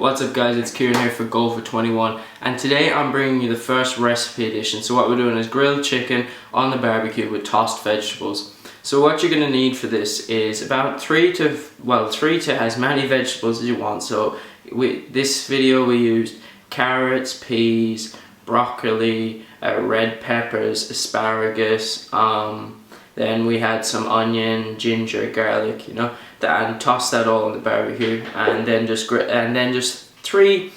What's up guys, it's Kieran here for Go for 21, and today I'm bringing you the first recipe edition. So what we're doing is grilled chicken on the barbecue with tossed vegetables. So what you're going to need for this is about 3 to as many vegetables as you want. So this video we used carrots, peas, broccoli, red peppers, asparagus, then we had some onion, ginger, garlic, and toss that all on the barbecue, and then just 3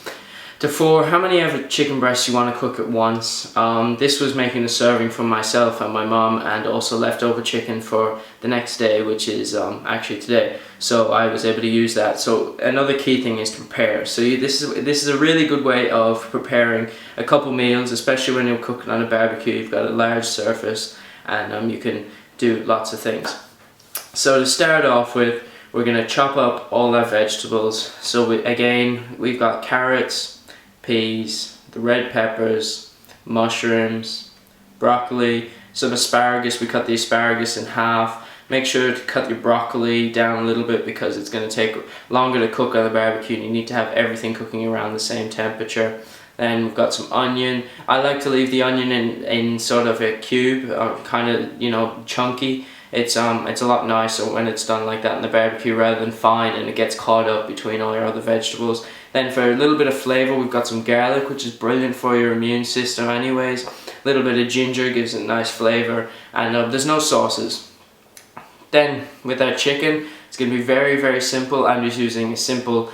to 4, how many of chicken breasts you want to cook at once. This was making a serving for myself and my mom, and also leftover chicken for the next day, which is actually today. So I was able to use that. So another key thing is to prepare. So this is a really good way of preparing a couple meals, especially when you're cooking on a barbecue. You've got a large surface, and you can do lots of things. So to start off with, we're going to chop up all our vegetables. So we've got carrots, peas, the red peppers, mushrooms, broccoli, some asparagus. We cut the asparagus in half. Make sure to cut your broccoli down a little bit because it's going to take longer to cook on the barbecue, and you need to have everything cooking around the same temperature. Then we've got some onion. I like to leave the onion in sort of a cube, kind of chunky. It's a lot nicer when it's done like that in the barbecue rather than fine, and it gets caught up between all your other vegetables. Then for a little bit of flavour, we've got some garlic, which is brilliant for your immune system anyways. A little bit of ginger gives it a nice flavour, and there's no sauces. Then with our chicken, it's going to be very, very simple. I'm just using a simple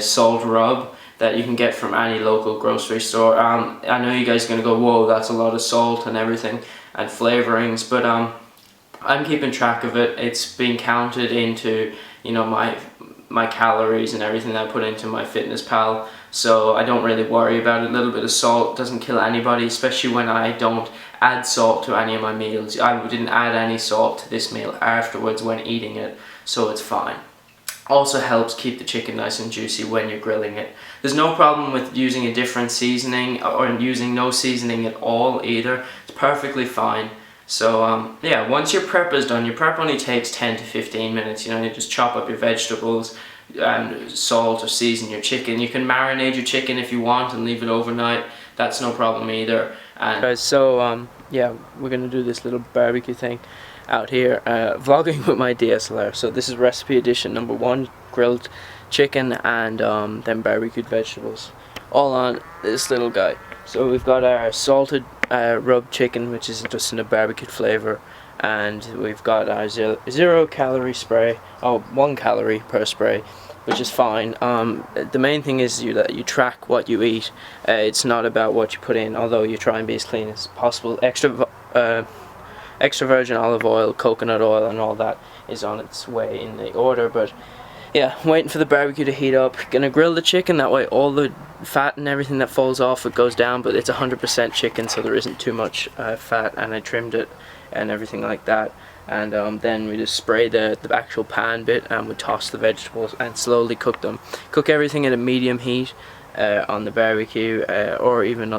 salt rub that you can get from any local grocery store. I know you guys are going to go, whoa, that's a lot of salt and everything and flavourings, but I'm keeping track of it. It's being counted into my calories and everything that I put into my Fitness Pal, so I don't really worry about it. A little bit of salt doesn't kill anybody, especially when I don't add salt to any of my meals. I didn't add any salt to this meal afterwards when eating it, so it's fine. Also helps keep the chicken nice and juicy when you're grilling it. There's no problem with using a different seasoning or using no seasoning at all either. It's perfectly fine. So yeah, once your prep is done, your prep only takes 10 to 15 minutes. You just chop up your vegetables and salt or season your chicken. You can marinate your chicken if you want and leave it overnight. That's no problem either. And guys, so yeah, we're gonna do this little barbecue thing out here, vlogging with my DSLR. So this is recipe edition number 1, grilled chicken and then barbecued vegetables, all on this little guy. So we've got our salted rub chicken, which is just in a barbecued flavour, and we've got our 0 calorie spray, 1 calorie per spray, which is fine. The main thing is that you track what you eat. It's not about what you put in, although you try and be as clean as possible. Extra virgin olive oil, coconut oil, and all that is on its way in the order. But yeah, waiting for the barbecue to heat up. Gonna grill the chicken, that way all the fat and everything that falls off it goes down, but it's 100% chicken, so there isn't too much fat, and I trimmed it and everything like that. And then we just spray the actual pan bit, and we toss the vegetables and slowly cook them. Cook everything at a medium heat on the barbecue, or even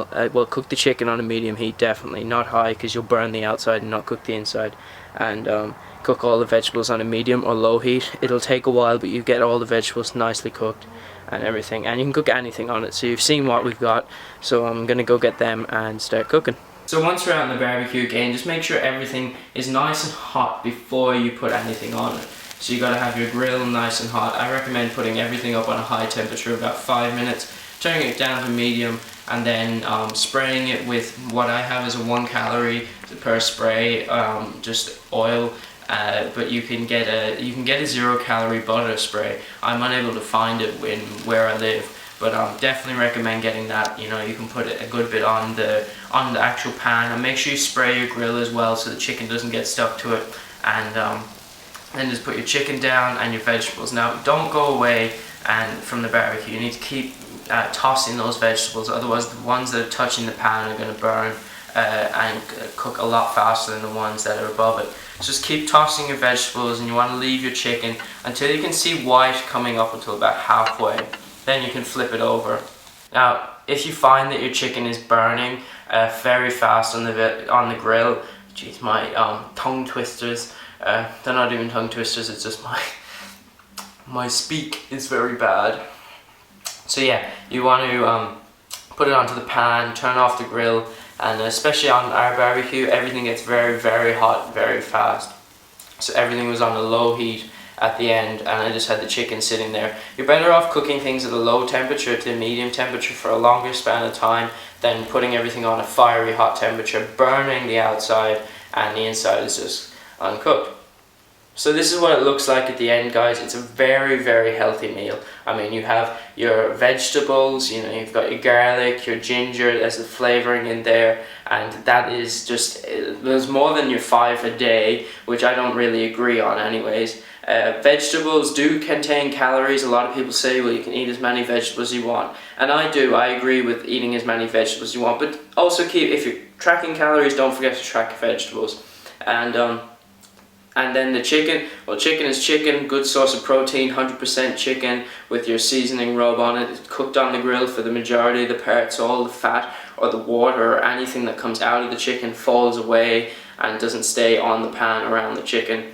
cook the chicken on a medium heat, definitely not high because you'll burn the outside and not cook the inside. And cook all the vegetables on a medium or low heat. It'll take a while, but you get all the vegetables nicely cooked and everything, and you can cook anything on it. So you've seen what we've got, so I'm gonna go get them and start cooking. So once we're on the barbecue again, just make sure everything is nice and hot before you put anything on it. So you gotta have your grill nice and hot. I recommend putting everything up on a high temperature about 5 minutes, turning it down to medium, and then spraying it with what I have is a 1 calorie per spray, just oil. But you can get a 0 calorie butter spray. I'm unable to find it where I live, but definitely recommend getting that. You can put a good bit on the actual pan, and make sure you spray your grill as well so the chicken doesn't get stuck to it. And then just put your chicken down and your vegetables. Now don't go away from the barbecue. You need to keep tossing those vegetables, otherwise the ones that are touching the pan are going to burn and cook a lot faster than the ones that are above it. Just keep tossing your vegetables, and you want to leave your chicken until you can see white coming up until about halfway. Then you can flip it over. Now, if you find that your chicken is burning very fast on the grill, jeez, my tongue twisters. They're not even tongue twisters. It's just my speak is very bad. So yeah, you want to put it onto the pan, turn off the grill, and especially on our barbecue, everything gets very, very hot very fast. So everything was on a low heat at the end, and I just had the chicken sitting there. You're better off cooking things at a low temperature to medium temperature for a longer span of time than putting everything on a fiery hot temperature, burning the outside, and the inside is just uncooked. So this is what it looks like at the end, guys. It's a very, very healthy meal. I mean, you have your vegetables, you know, you've got your garlic, your ginger, there's the flavoring in there, and that is just, there's more than your 5 a day, which I don't really agree on anyways. Vegetables do contain calories. A lot of people say, well, you can eat as many vegetables as you want, and I do. I agree with eating as many vegetables as you want, but also if you're tracking calories, don't forget to track your vegetables. And then the chicken, well, chicken is chicken, good source of protein, 100% chicken with your seasoning rub on it. It's cooked on the grill for the majority of the part, so all the fat or the water or anything that comes out of the chicken falls away and doesn't stay on the pan around the chicken.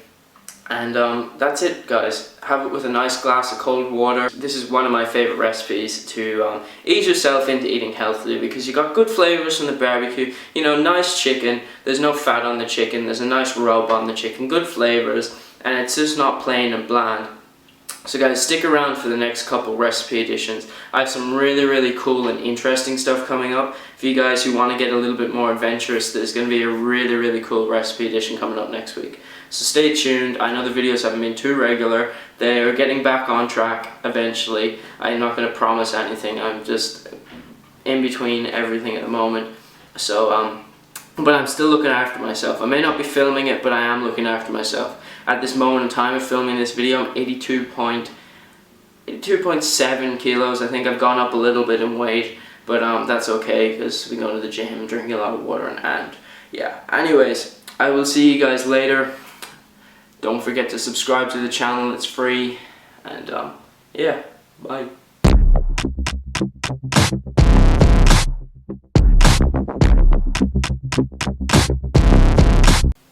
And that's it, guys. Have it with a nice glass of cold water. This is one of my favorite recipes to ease yourself into eating healthily, because you got good flavors from the barbecue. You know, nice chicken. There's no fat on the chicken. There's a nice rub on the chicken. Good flavors, and it's just not plain and bland. So guys, stick around for the next couple recipe editions. I have some really, really cool and interesting stuff coming up. For you guys who want to get a little bit more adventurous, there's going to be a really, really cool recipe edition coming up next week. So stay tuned. I know the videos haven't been too regular. They're getting back on track eventually. I'm not going to promise anything. I'm just in between everything at the moment. So, but I'm still looking after myself. I may not be filming it, but I am looking after myself. At this moment in time of filming this video, I'm 82.7 kilos. I think I've gone up a little bit in weight, but that's okay, because we go to the gym, drinking a lot of water, and yeah. Anyways, I will see you guys later. Don't forget to subscribe to the channel, it's free, and yeah, bye.